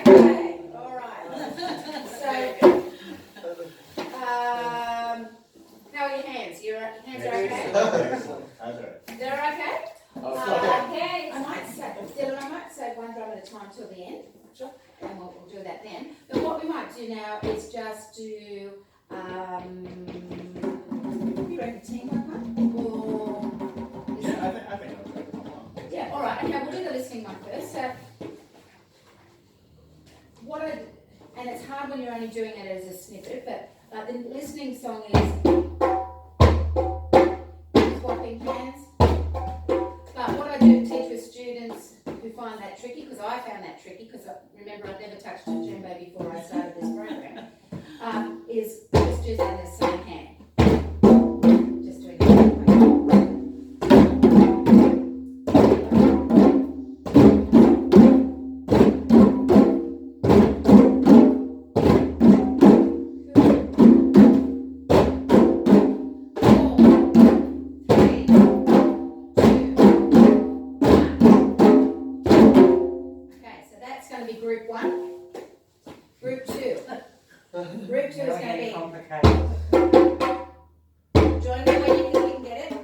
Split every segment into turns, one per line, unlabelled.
Okay, all right. So, how are your hands? Your hands are okay? They're okay? Okay. I might say, Dylan, I might say one drum at a time till the end. Sure. And we'll do that then. But what we might do now is just do, you reckon teamwork one? Or
Yeah, I think I'll go.
yeah, all right. Okay, we'll do the listening one first. So, and it's hard when you're only doing it as a snippet, but the listening song is swapping hands. But what I do teach with students who find that tricky, because I found that tricky, because remember I'd never touched a djembe before I started this program, is just do that in the same hand. Just doing it that way. Group 1, Group 2. Group 2 is going to be complicated. Join me when you think you can get it.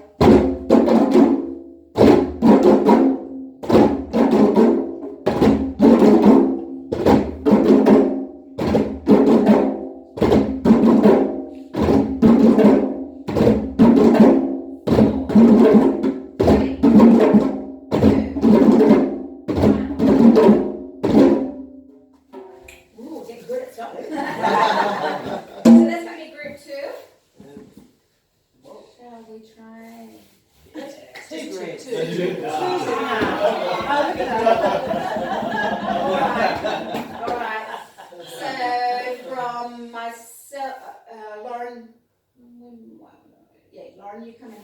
Lauren, you come in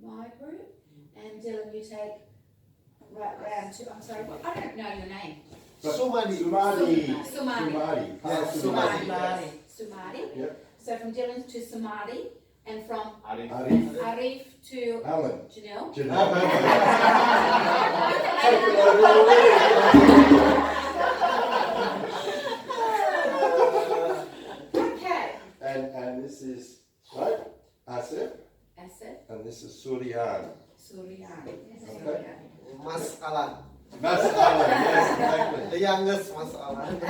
my group, and Dylan, you take right round to, I'm sorry, I don't know your name.
Sumadi.
Yep. So from Dylan to Sumadi, and from Arif to
Alan.
Janelle. Okay.
And this is right? Asif. And this is Suryan. Okay.
Mas Alan.
Mas Alan, yes, exactly.
The youngest Mas Alan.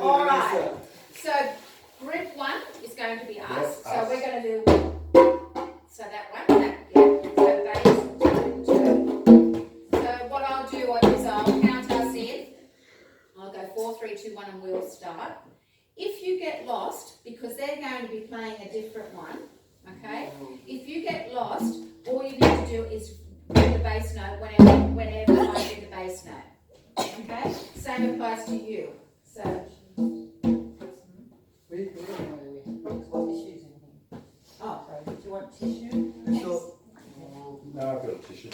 All right. So group 1 is going to be us.
Yes,
so
us.
we're going to do so that one. So bass 2. So what I'll do is I'll count us in. I'll go 4, 3, 2, 1, and we'll start. If you get lost, because they're going to be playing a different one, okay? If you get lost, all you need to do is do the bass note whenever I do the bass note. Okay? Same applies to you. So.
What tissues in here? Oh, do you want tissue?
So,
No, I've got a tissue.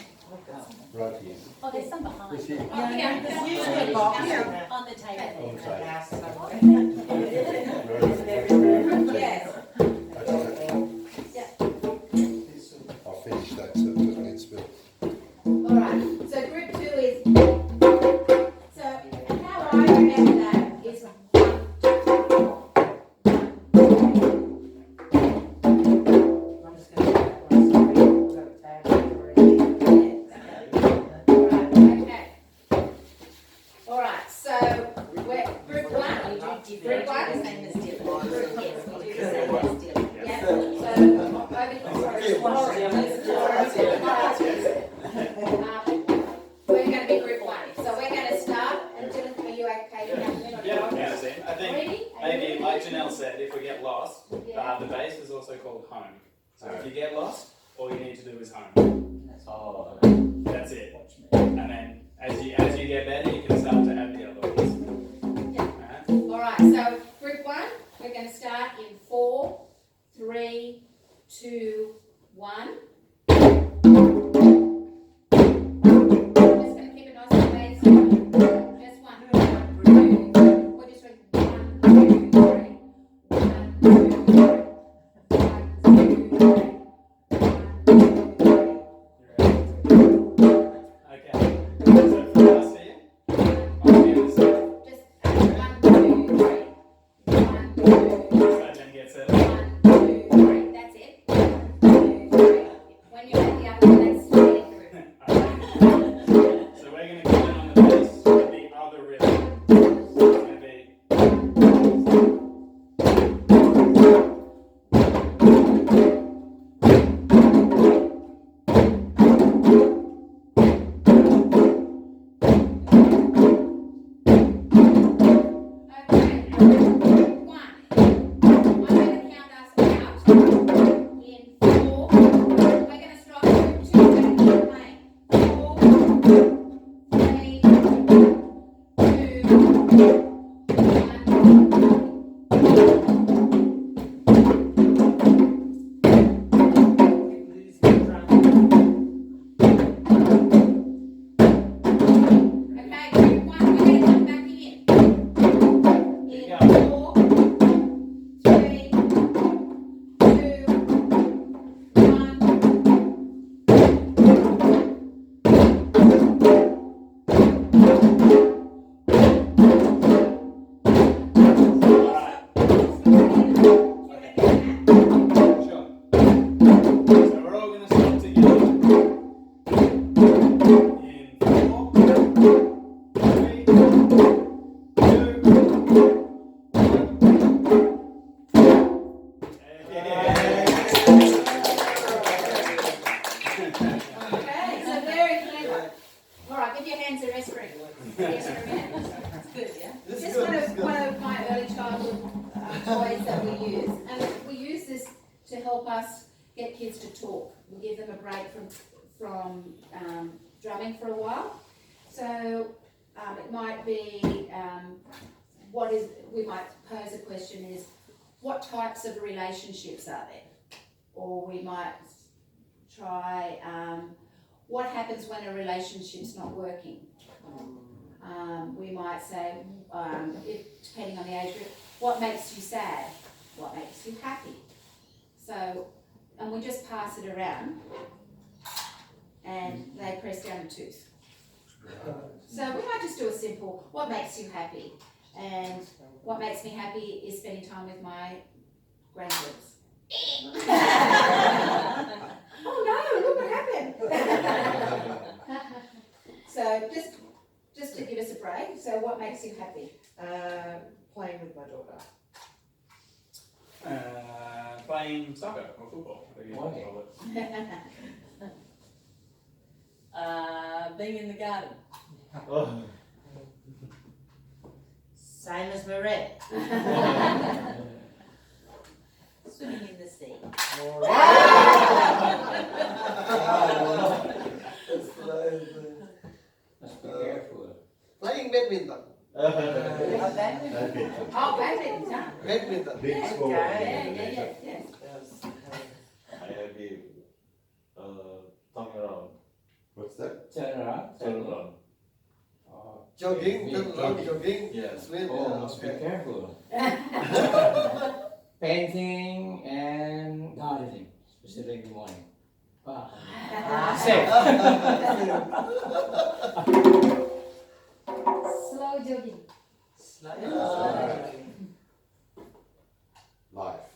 Right here.
Oh, there's some behind.
This here.
Yeah, there's usually a box
On the table.
On the table.
Yes.
I'll finish that so it doesn't get spilled.
Alright. So group 2 is. So and how I remember that is 1, 2,
I'm just going to
okay. Alright, so we're group 1. Group 1 is same as Dylan. Yes, we do the same as Dylan. Yeah. So we're going to be group 1. So we're going to start. And Dylan, are you okay?
Yeah, I think maybe
ready?
like Janelle said, if we get lost,
Yeah.
the base is also called home. So if you get lost, all you need to do is home.
Oh,
That's it. And then as you get better, you can start to add the other ones.
Yeah. Alright, so group 1, we're going to start in 4, 3, 2, 1. Just going to keep it nice and basic. Just 1, 2, 3. We're just doing 1, 2, 3. 1, 2, 3. 1, 2, 3. 1, 2, 3.
Okay. So for us here,
toys that we use, and we use this to help us get kids to talk. We give them a break from drumming for a while. So it might be we might pose a question is, what types of relationships are there? Or we might try, what happens when a relationship's not working? We might say, depending on the age group, what makes you sad? What makes you happy? So, and we just pass it around and they press down the tooth. So we might just do a simple, what makes you happy? And what makes me happy is spending time with my granddaughters. Oh no, look what happened. So just to give us a break, so what makes you happy?
Playing with my daughter.
Playing soccer or football. whatever you
Okay.
call it.
Being in the garden.
Oh.
Same as Marie. Swimming in the sea.
Must be careful.
Playing badminton.
Badminton.
Oh, badminton.
Badminton.
Big
Yeah,
sport.
yeah, yes.
Yes.
I have been turn around.
What's that?
Turn around. Turn around.
Jogging,
Me,
turn around, jogging.
Yes.
Swim,
Oh,
yeah,
must be
okay.
careful. Painting and gardening, especially in the morning. Wow. Safe.
Slow jogging.
Life.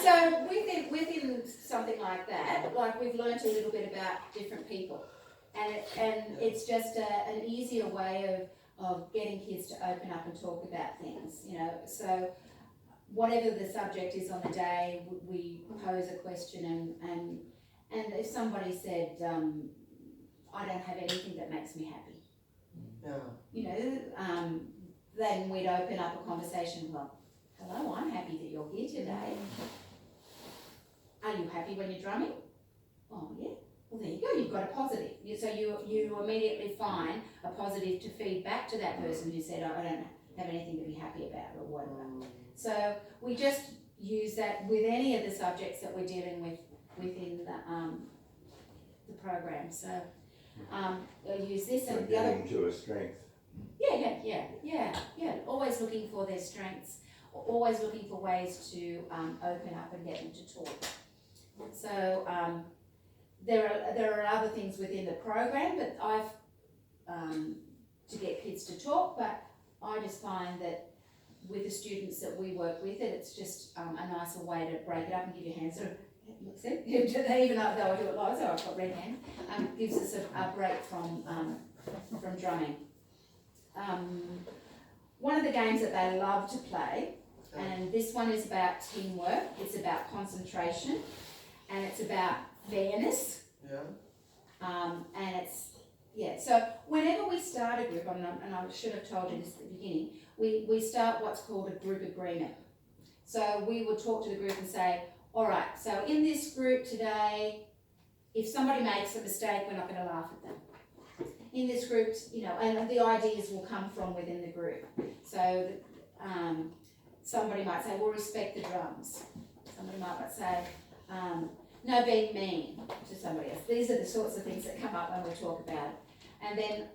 So within something like that, like we've learnt a little bit about different people, and it's just an easier way of getting kids to open up and talk about things, you know. So whatever the subject is on the day, we pose a question, and if somebody said, I don't have anything that makes me happy, you know, then we'd open up a conversation. Well, hello, I'm happy that you're here today. Are you happy when you're drumming? Oh yeah. Well, there you go. You've got a positive. So you immediately find a positive to feed back to that person who said, I don't have anything to be happy about or whatever. So we just use that with any of the subjects that we're dealing with within the program. So I'll use this
So
and the other.
getting to a strength.
Yeah. Always looking for their strengths. Always looking for ways to open up and get them to talk. So there are other things within the program, but to get kids to talk. But I just find that with the students that we work with, it's just a nicer way to break it up and give your hands sort of. See, even though I do it live, so I've got red hands, gives us a break from drumming. One of the games that they love to play, and this one is about teamwork, it's about concentration, and it's about fairness. And so whenever we start a group, and I should have told you this at the beginning, we start what's called a group agreement. So we will talk to the group and say, all right, so in this group today, if somebody makes a mistake, we're not going to laugh at them. In this group, you know, and the ideas will come from within the group. So somebody might say, we'll respect the drums. Somebody might say, no being mean to somebody else. These are the sorts of things that come up when we talk about it. And then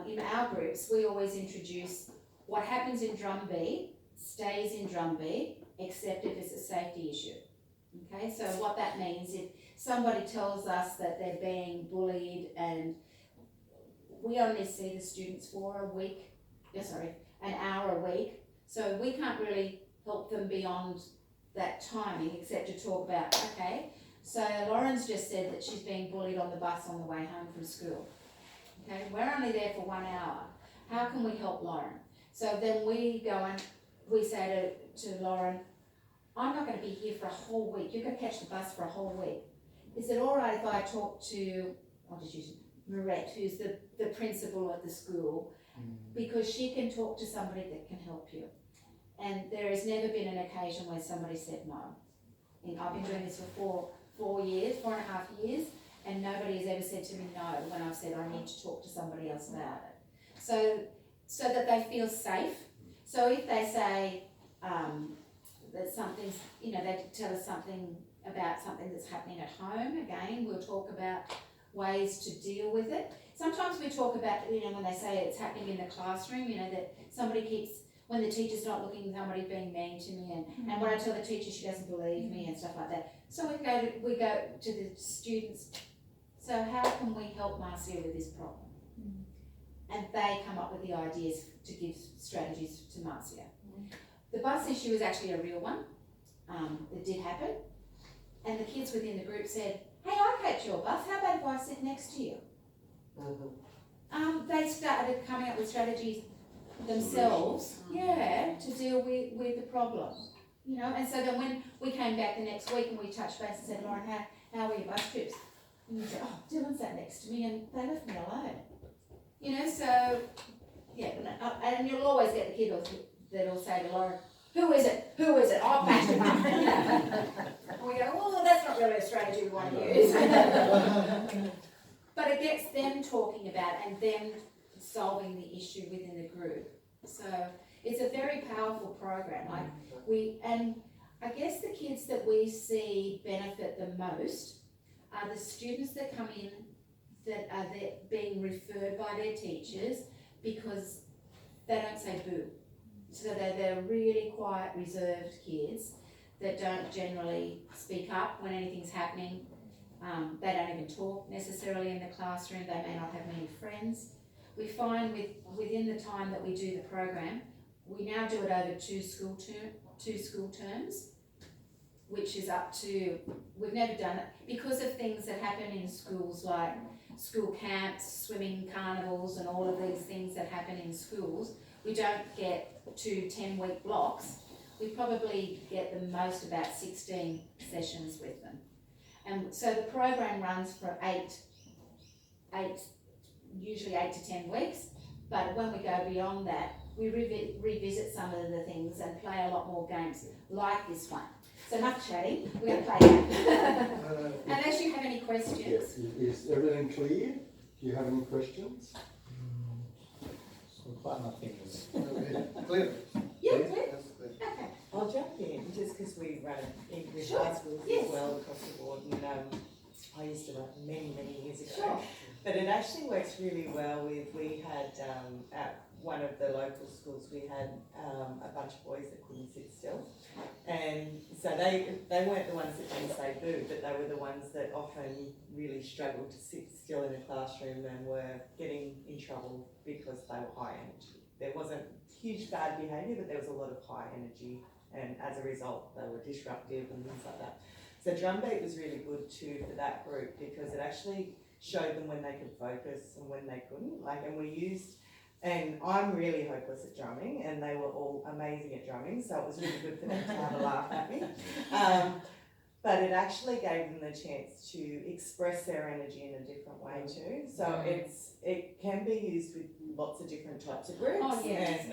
in our groups, we always introduce what happens in drum B stays in drum B, except if it's a safety issue. Okay, so what that means, if somebody tells us that they're being bullied and we only see the students for an hour a week, so we can't really help them beyond that timing except to talk about, okay, so Lauren's just said that she's being bullied on the bus on the way home from school. Okay, we're only there for 1 hour. How can we help Lauren? So then we go and we say to Lauren, I'm not going to be here for a whole week. You're going to catch the bus for a whole week. Is it all right if I talk to, I'll just use Marette, who's the principal at the school, because she can talk to somebody that can help you. And there has never been an occasion where somebody said no. And I've been doing this for 4.5 years, and nobody has ever said to me no when I've said I need to talk to somebody else about it. So that they feel safe. So if they say that something's, they tell us something about something that's happening at home, again, we'll talk about ways to deal with it. Sometimes we talk about, when they say it's happening in the classroom, that somebody keeps, when the teacher's not looking, somebody's being mean to me, and when I tell the teacher she doesn't believe me and stuff like that. So we go to the students, so how can we help Marcia with this problem? And they come up with the ideas to give strategies to Marcia. The bus issue is actually a real one. It did happen. And the kids within the group said, hey, I catch your bus, how about if I sit next to you? They started coming up with strategies themselves, to deal with the problem. And so then when we came back the next week and we touched base and said, Lauren, how were your bus trips? And you said, oh, Dylan sat next to me and they left me alone. So, and you'll always get the kid that'll say to Lauren, who is it? I'll patch him up. And we go, well, that's not really a strategy we want to use. But it gets them talking about it and them solving the issue within the group. So it's a very powerful program. And I guess the kids that we see benefit the most are the students that come in that are being referred by their teachers because they don't say boo. So they're really quiet, reserved kids that don't generally speak up when anything's happening. They don't even talk necessarily in the classroom. They may not have many friends. We find within the time that we do the program, we now do it over two school terms, which is up to, we've never done it, because of things that happen in schools like school camps, swimming carnivals and all of these things that happen in schools. We don't get 2 10-week blocks. We probably get the most about 16 sessions with them. And so the program runs for usually 8 to 10 weeks, but when we go beyond that, we revisit some of the things and play a lot more games like this one. So enough chatting, we're going to play that. Unless you have any questions.
Yes, is everything clear? Do you have any questions?
Quite nothing was.
Clear.
Yeah, clear.
That's clear.
Okay.
I'll jump in just because we run English
Sure.
high schools
Yes.
as well across the board, and I used to run many years ago.
Sure.
But it actually works really well we had at one of the local schools, we had a bunch of boys that couldn't sit still. And so they weren't the ones that didn't say boo, but they were the ones that often really struggled to sit still in a classroom and were getting in trouble because they were high energy. There wasn't huge bad behaviour, but there was a lot of high energy, and as a result they were disruptive and things like that. So drum beat was really good too for that group because it actually showed them when they could focus and when they couldn't. And I'm really hopeless at drumming, and they were all amazing at drumming, so it was really good for them to have a laugh at me. But it actually gave them the chance to express their energy in a different way too. So it can be used with lots of different types of groups.
Oh, yes.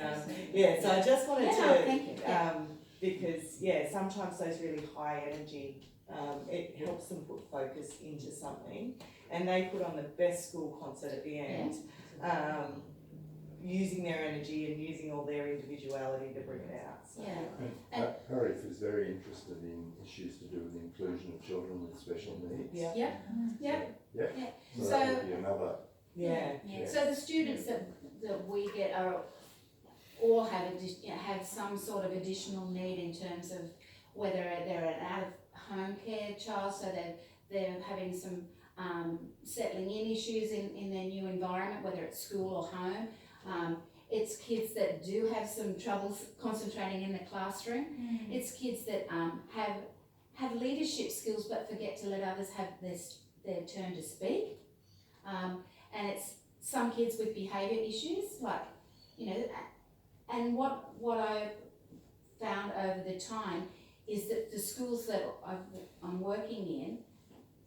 And so I just wanted
Yeah, thank you.
because sometimes those really high energy, it helps them put focus into something, and they put on the best school concert at the end. Using their energy and using all their individuality to bring it out. So.
Yeah.
Harif is very interested in issues to do with the inclusion of children with special needs.
Yeah.
So
So-
that would be another.
Yeah.
So the students that we get are all have some sort of additional need in terms of whether they're an out-of-home care child, so they're having some settling in issues in their new environment, whether it's school or home. It's kids that do have some troubles concentrating in the classroom. It's kids that have leadership skills but forget to let others have their turn to speak. And it's some kids with behaviour issues, like, and what I found over the time is that the schools that I'm working in,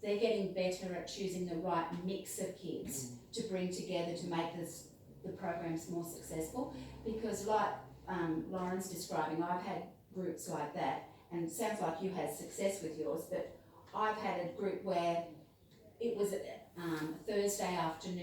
they're getting better at choosing the right mix of kids to bring together to make the programs more successful. Because like Lauren's describing, I've had groups like that, and it sounds like you had success with yours, but I've had a group where it was Thursday afternoon